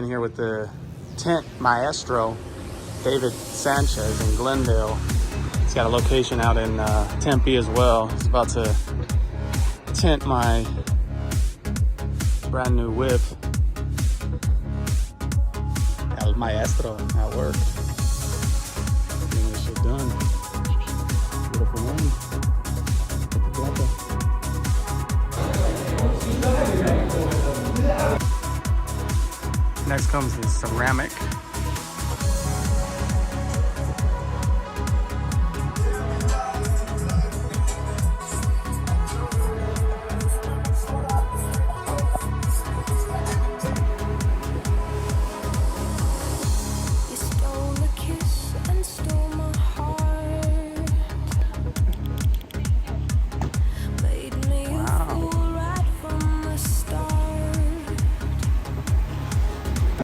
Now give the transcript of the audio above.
In here with the tent maestro, David Sanchez in Glendale. He's got a location out in Tempe as well. He's about to tent my brand new whip. El maestro at work. Getting this shit done. Beautiful morning. Next comes the ceramic